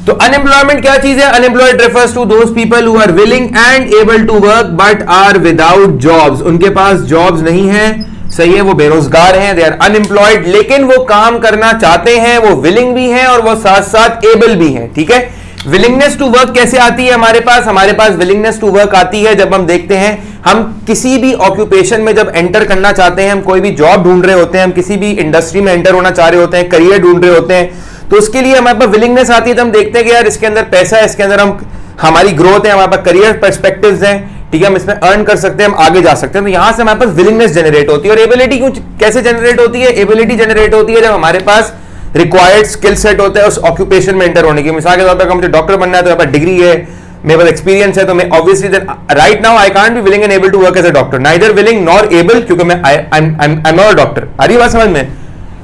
तो अनएम्प्लॉयमेंट क्या चीज है? Unemployed refers to those people who are willing and able to work but are without jobs. उनके पास जॉब्स नहीं है, सही है, वो बेरोजगार हैं, दे आर अनएम्प्लॉयड, लेकिन वो काम करना चाहते हैं, वो विलिंग भी हैं और वो साथ साथ एबल भी हैं। ठीक है, विलिंगनेस टू वर्क कैसे आती है हमारे पास? हमारे पास विलिंगनेस टू वर्क आती है जब हम देखते हैं, हम किसी भी ऑक्यूपेशन में जब एंटर करना चाहते हैं, हम कोई भी जॉब ढूंढ रहे होते हैं, हम किसी भी इंडस्ट्री में एंटर होना चाह रहे होते हैं, करियर ढूंढ रहे होते हैं, तो उसके लिए हमारे पास विलिंगनेस आती है। तो हम देखते हैं कि यार इसके अंदर पैसा है, इसके अंदर हमारी ग्रोथ है, हमारे पास करियर पर्सपेक्टिव्स हैं, ठीक है, हम इसमें अर्न कर सकते हैं, हम आगे जा सकते हैं। तो यहां से हमारे पास विलिंगनेस जनरेट होती है। और एबिलिटी कैसे जनरेट होती है? एबिलिटी जनरेट होती है जब हमारे पास रिक्वायर्ड स्किल सेट होता है उस ऑक्यूपेशन में एंटर होने की। मिसाल के तौर पर मुझे डॉक्टर बनना है, तो मेरे पास डिग्री है, मेरे पास एक्सपीरियंस है, तो मैं obviously right now I can't be willing and able to work as a doctor, neither willing nor able, क्योंकि मैं I am not a doctor. आ रही बात समझ में?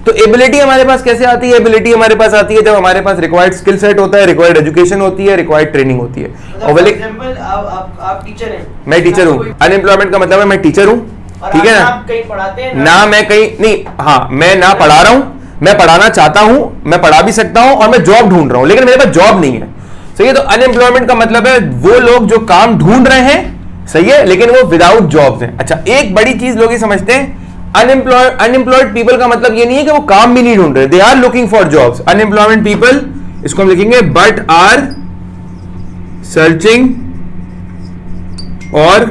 तो एबिलिटी हमारे पास कैसे आती है? एबिलिटी हमारे पास आती है जब हमारे पास रिक्वायर्ड स्किल सेट होता है, रिक्वायर्ड एजुकेशन होती है, रिक्वायर्ड ट्रेनिंग होती है। और आप टीचर हैं, मैं टीचर हूँ, अनएम्प्लॉयमेंट का मतलब है मैं टीचर हूँ, ठीक है ना? आप कहीं पढ़ाते हैं ना मैं कहीं नहीं, हाँ मैं ना पढ़ा रहा हूं, मैं पढ़ाना चाहता हूं, मैं पढ़ा भी सकता हूं और मैं जॉब ढूंढ रहा हूं, लेकिन मेरे पास जॉब नहीं है, सही है। तो अनएम्प्लॉयमेंट का मतलब है वो लोग जो काम ढूंढ रहे हैं, सही है, लेकिन वो विदाउट जॉब्स हैं। अच्छा, एक बड़ी चीज लोग ये समझते हैं, अनएम्प्लॉयड पीपल का मतलब ये नहीं है कि वो काम भी नहीं ढूंढ रहे, they are looking for jobs. Unemployment people, इसको हम लिखेंगे बट आर सर्चिंग और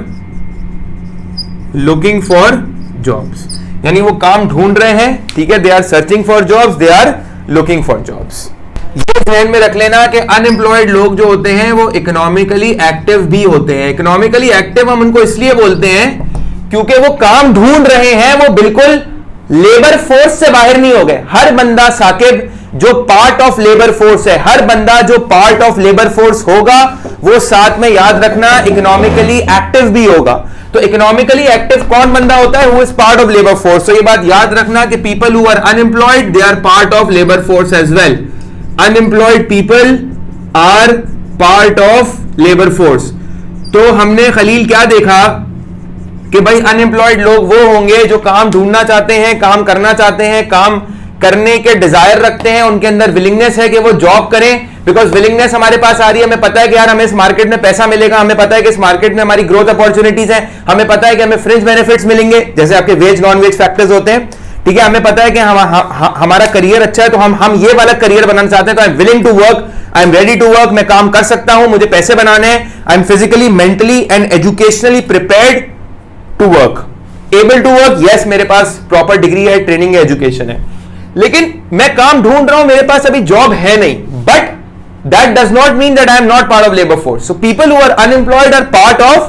लुकिंग फॉर जॉब्स, यानी वो काम ढूंढ रहे हैं, ठीक है, they are searching for jobs, they are looking for jobs. ये ध्यान में रख लेना कि अनएम्प्लॉयड लोग जो होते हैं वो इकोनॉमिकली एक्टिव भी होते हैं। इकोनॉमिकली एक्टिव हम उनको इसलिए बोलते हैं क्योंकि वो काम ढूंढ रहे हैं, वो बिल्कुल लेबर फोर्स से बाहर नहीं हो गए। हर बंदा साकिब जो पार्ट ऑफ लेबर फोर्स है, हर बंदा जो पार्ट ऑफ लेबर फोर्स होगा वो साथ में याद रखना इकोनॉमिकली एक्टिव भी होगा। तो इकोनॉमिकली एक्टिव कौन बंदा होता है? Who is part of labour force. तो ये बात याद रखना कि people who are unemployed they are part of labour force as well. Unemployed people are part of labour force. तो हमने खलील क्या देखा कि भाई अनएम्प्लॉयड लोग वो होंगे जो काम ढूंढना चाहते हैं, काम करना चाहते हैं, काम करने के डिजायर रखते हैं, उनके अंदर विलिंगनेस है कि वो जॉब करें, बिकॉज विलिंगनेस हमारे पास आ रही है, हमें पता है कि यार हमें इस मार्केट में पैसा मिलेगा, हमें पता है कि इस मार्केट में हमारी ग्रोथ अपॉर्चुनिटीज हैं, हमें पता है कि हमें फ्रिंज बेनिफिट्स मिलेंगे, जैसे आपके वेज नॉन वेज फैक्टर्स होते हैं, ठीक है, हमें पता है कि हमारा करियर अच्छा है, तो हम ये वाला करियर बनाना चाहते हैं, तो I am willing to work, I am ready to work, मैं काम कर सकता हूं, मुझे पैसे बनाने हैं, I am physically, mentally and educationally prepared to work, able to work, yes मेरे पास प्रॉपर डिग्री है, ट्रेनिंग है, एजुकेशन है, लेकिन मैं काम ढूंढ रहा हूं, मेरे पास अभी जॉब है नहीं, but that does not mean that I am not part of labor force. So people who are unemployed are part of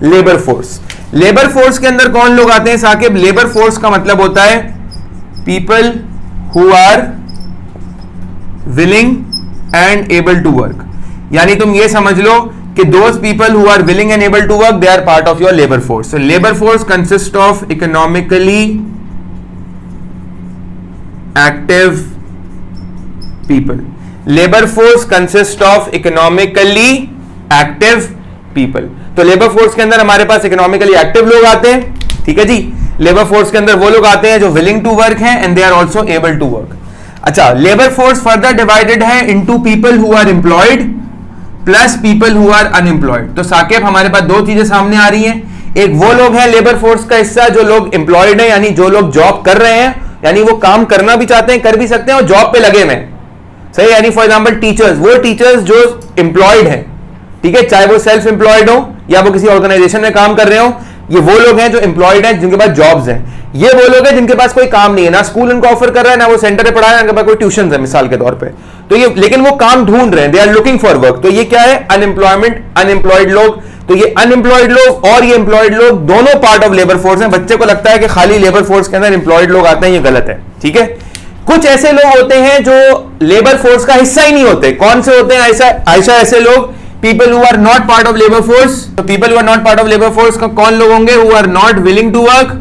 labor force. Labor force के अंदर कौन लोग आते हैं साकिब? Labor force का मतलब होता है people who are willing and able to work. यानी तुम ये समझ लो कि those people who are willing and able to work, they are part of your labor force. So labor force consists of economically active people. Labour force consist of economically active people. तो labour force के अंदर हमारे पास economically active लोग आते हैं, ठीक है जी। Labour force के अंदर वो लोग आते हैं जो विलिंग टू वर्क हैं and they are also able to work. अच्छा, लेबर फोर्स फर्दर डिवाइडेड है into people who are employed plus people who are unemployed. तो साकिब हमारे पास दो चीजें सामने आ रही हैं, एक वो लोग हैं लेबर फोर्स का हिस्सा जो लोग एम्प्लॉयड है, यानी जो लोग जॉब कर रहे हैं, यानी वो काम करना भी चाहते हैं, कर भी सकते हैं और जॉब पे लगे हुए, सही, यानी फॉर एग्जांपल टीचर्स, वो टीचर्स जो एम्प्लॉयड हैं, ठीक है, चाहे वो सेल्फ एम्प्लॉयड हो या वो किसी ऑर्गेनाइजेशन में काम कर रहे हो, ये वो लोग हैं जो एम्प्लॉयड हैं जिनके पास जॉब्स हैं। ये वो लोग हैं जिनके पास कोई काम नहीं है, ना स्कूल उनको ऑफर कर रहा है, ना वो सेंटर पे पढ़ा रहा है, उनके पास कोई ट्यूशन है मिसाल के तौर पे, तो ये, लेकिन वो काम ढूंढ रहे हैं, they are looking for work. तो ये क्या है? अनएम्प्लॉयमेंट, अनएम्प्लॉयड लोग। तो ये अनएम्प्लॉयड लोग और ये एम्प्लॉयड लोग दोनों पार्ट ऑफ लेबर फोर्स हैं। बच्चे को लगता है कि खाली लेबर फोर्स के अंदर एम्प्लॉयड लोग आते हैं, ये गलत है, ठीक है। कुछ ऐसे लोग होते हैं जो लेबर फोर्स का हिस्सा ही नहीं होते। कौन से होते हैं? ऐसे लोग, people who are not part of labour force. तो people who are not part of labour force का कौन लोग होंगे? Who are not willing to work,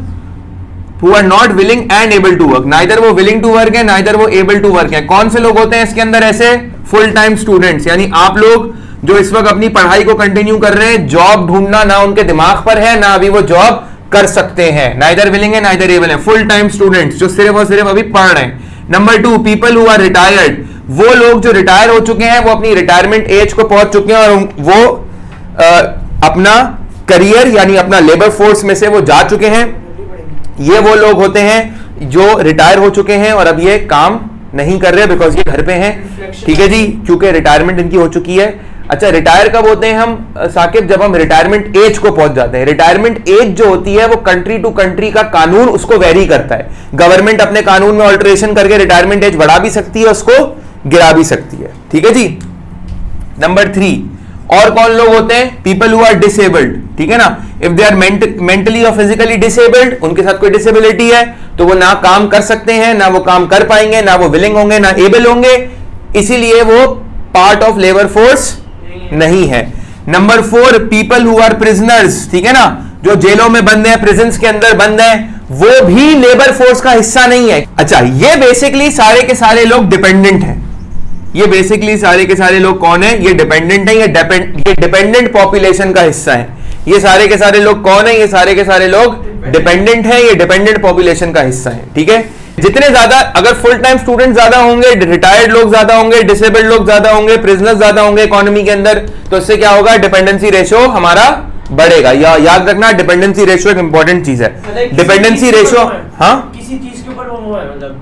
who are not willing and able to work. Neither वो willing to work है, neither वो able to work है। कौन से लोग होते हैं इसके अंदर? ऐसे फुल टाइम स्टूडेंट्स, यानी आप लोग जो इस वक्त अपनी पढ़ाई को कंटिन्यू कर रहे हैं, जॉब ढूंढना ना उनके दिमाग पर है, ना अभी वो जॉब कर सकते हैं, नाइदर विलिंग है नाइदर एबल है। फुल टाइम स्टूडेंट्स जो सिर्फ और सिर्फ अभी पढ़ रहे हैं। Number two, people who are retired. वो लोग जो रिटायर हो चुके हैं, वो अपनी रिटायरमेंट एज को पहुंच चुके हैं और वो अपना करियर यानी अपना लेबर फोर्स में से वो जा चुके हैं। ये वो लोग होते हैं जो रिटायर हो चुके हैं और अब ये काम नहीं कर रहे बिकॉज ये घर पे हैं, ठीक है जी, क्योंकि रिटायरमेंट इनकी हो चुकी है। अच्छा, रिटायर कब होते हैं हम साकिब? जब हम रिटायरमेंट एज को पहुंच जाते हैं। रिटायरमेंट एज जो होती है वो कंट्री टू कंट्री का कानून उसको वेरी करता है। गवर्नमेंट अपने कानून में ऑल्टरेशन करके रिटायरमेंट एज बढ़ा भी सकती है, उसको गिरा भी सकती है, ठीक है जी। नंबर 3, और कौन लोग होते हैं? पीपल हु आर डिसेबल्ड, ठीक है ना। इफ दे आर मेंटली और फिजिकली डिसेबल्ड, उनके साथ कोई डिसेबिलिटी है तो वो ना काम कर सकते हैं, ना वो काम कर पाएंगे, ना वो विलिंग होंगे, ना एबल होंगे, इसीलिए वो पार्ट ऑफ लेबर फोर्स नहीं है। Number 4, people who are prisoners, ठीक है ना, जो जेलों में बंद हैं, प्रिजन्स के अंदर बंद हैं, वो भी लेबर फोर्स का हिस्सा नहीं है। अच्छा, ये बेसिकली सारे के सारे लोग डिपेंडेंट हैं। ये बेसिकली सारे के सारे लोग कौन है? ये डिपेंडेंट है, ये डिपेंडेंट पॉपुलेशन का हिस्सा है। ये सारे के सारे लोग कौन है? ये सारे के सारे लोग डिपेंडेंट है, ये डिपेंडेंट पॉपुलेशन का हिस्सा है, ठीक है। जितने ज्यादा, अगर फुल टाइम स्टूडेंट ज्यादा होंगे, रिटायर्ड लोग ज्यादा होंगे, डिसेबल्ड लोग ज्यादा होंगे, प्रिजनर्स ज्यादा होंगे इकोनॉमी के अंदर, तो इससे क्या होगा? डिपेंडेंसी रेशियो हमारा बढ़ेगा। या याद रखना, डिपेंडेंसी रेशियो एक इंपॉर्टेंट चीज है। डिपेंडेंसी रेशियो, हाँ, किसी चीज के ऊपर वो है, मतलब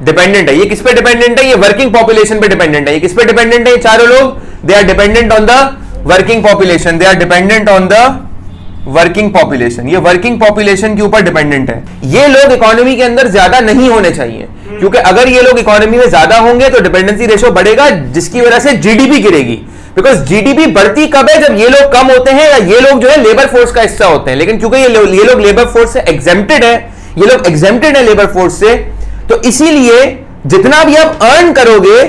डिपेंडेंट है। ये किस पे डिपेंडेंट है? ये वर्किंग पॉपुलेशन पे डिपेंडेंट है। ये किस पे डिपेंडेंट है? ये चारों लोग, they are dependent on the working population, they are dependent on the working population. ये वर्किंग पॉपुलेशन के ऊपर डिपेंडेंट है। ये लोग इकोनॉमी के अंदर ज्यादा नहीं होने चाहिए, क्योंकि अगर ये लोग इकोनॉमी में ज्यादा होंगे तो डिपेंडेंसी रेशियो बढ़ेगा, जिसकी वजह से जीडीपी गिरेगी। बिकॉज जीडीपी बढ़ती कब है? जब ये लोग कम होते हैं या ये लोग जो है लेबर फोर्स का हिस्सा होते हैं। लेकिन क्योंकि ये लोग लेबर फोर्स से एग्जेम्प्टेड है, ये लोग एग्जेम्प्टेड है लेबर फोर्स से, तो इसीलिए जितना भी आप अर्न करोगे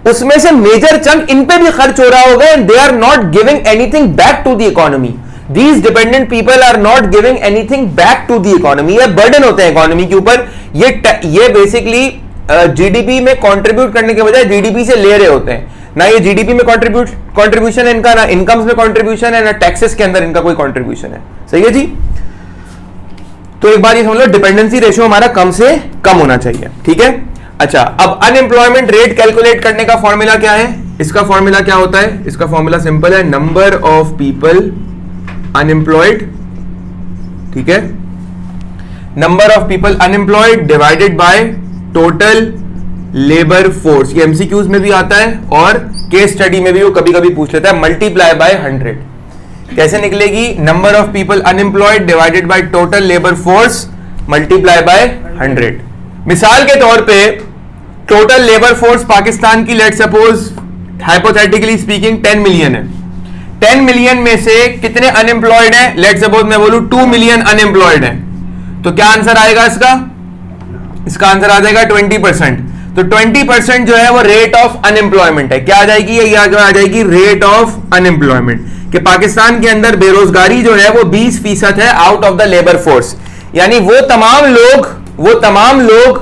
उसमें से मेजर चंक इन पे भी खर्च हो रहा होगा, and they are not giving anything back to the economy. These dependent people are not giving anything back to the economy. ये बर्डन होते हैं इकोनॉमी के ऊपर। ये बेसिकली जीडीपी में कंट्रीब्यूट करने के बजाय जीडीपी से ले रहे होते हैं। ना ये जीडीपी में कंट्रीब्यूशन है इनका, ना इनकम्स में कंट्रीब्यूशन है, ना टैक्सेस के अंदर इनका कोई कंट्रीब्यूशन है। सही है जी। तो एक बार ये समझ लो, डिपेंडेंसी रेशियो हमारा कम से कम होना चाहिए, ठीक है। अच्छा, अब अनएम्प्लॉयमेंट रेट कैलकुलेट करने का फॉर्मूला क्या है? इसका फॉर्मूला क्या होता है? इसका फॉर्मूला सिंपल है, नंबर ऑफ पीपल अनएम्प्लॉयड, ठीक है, number of people unemployed divided by total labour force. ये एमसीक्यूज में भी आता है और केस स्टडी में भी वो कभी कभी पूछ लेता है, मल्टीप्लाई बाय 100। कैसे निकलेगी? Number of people unemployed divided by total labour force multiply by 100। मिसाल के तौर पे टोटल लेबर फोर्स पाकिस्तान की, let suppose hypothetically speaking 10 million है। 10 मिलियन में से कितने अनएम्प्लॉयड हैं? लेट सपोज मैं बोलूं 2 मिलियन अनएम्प्लॉयड हैं, तो क्या आंसर आएगा इसका? इसका आंसर आ जाएगा 20%। तो 20% जो है वो रेट ऑफ अनएम्प्लॉयमेंट है। क्या आ जाएगी? ये आ जाएगी रेट ऑफ अनएम्प्लॉयमेंट, कि पाकिस्तान के अंदर बेरोजगारी जो है वो 20% है out of the labour force. यानी वो तमाम लोग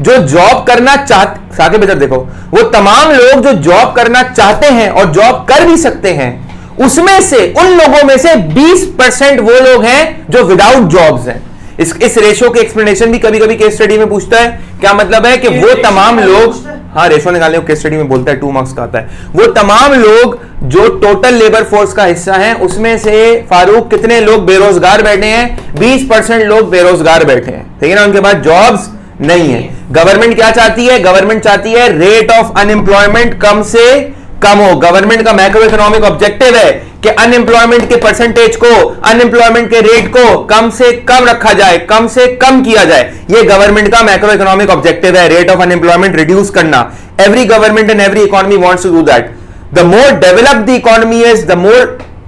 जो जॉब करना चाहते, साकिब इधर देखो, वो तमाम लोग जो जॉब करना चाहते हैं और जॉब कर भी सकते हैं, उसमें से, उन लोगों में से 20% वो लोग हैं जो विदाउट जॉब्स हैं। इस रेशो की एक्सप्लेनेशन भी कभी कभी केस स्टडी में पूछता है। क्या मतलब है? कि वो तमाम लोग, हाँ, रेशो निकालने को केस स्टडी में बोलता है, 2 मार्क्स का आता है। वो तमाम लोग जो टोटल लेबर फोर्स का हिस्सा हैं, उसमें से फारूक कितने लोग बेरोजगार बैठे हैं? 20% लोग बेरोजगार बैठे हैं, ठीक है ना, उनके पास जॉब्स नहीं है। गवर्नमेंट क्या चाहती है? गवर्नमेंट चाहती है रेट ऑफ अनएम्प्लॉयमेंट कम से कम हो। गवर्नमेंट का मैक्रो इकोनॉमिक ऑब्जेक्टिव है कि अनएम्प्लॉयमेंट के परसेंटेज को, अनएम्प्लॉयमेंट के रेट को कम से कम रखा जाए, कम से कम किया जाए। ये गवर्नमेंट का मैक्रो इकोनॉमिक ऑब्जेक्टिव है, रेट ऑफ अनएम्प्लॉयमेंट रिड्यूस करना। Every government and every economy wants to do that. The more developed the economy is,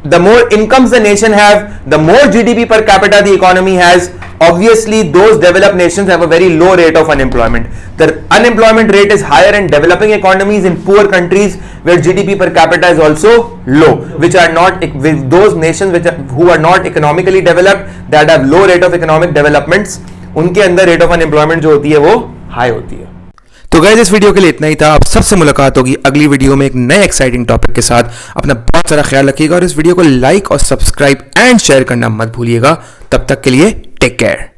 the more incomes the nation have, the more GDP per capita the economy has. Obviously those developed nations have a very low rate of unemployment. The unemployment rate is higher in developing economies, in poor countries where GDP per capita is also low, which are not, with those nations who are not economically developed, that have low rate of economic developments, उनके अंदर rate of unemployment जो होती है वो high होती है। तो guys, इस वीडियो के लिए इतना ही था। अब सबसे मुलाकात होगी अगली वीडियो में एक नए एक्साइटिंग टॉपिक के साथ। अपना बहुत सारा ख्याल रखिएगा और इस वीडियो को लाइक और सब्सक्राइब एंड शेयर करना मत भूलिएगा। तब तक के लिए टेक केयर।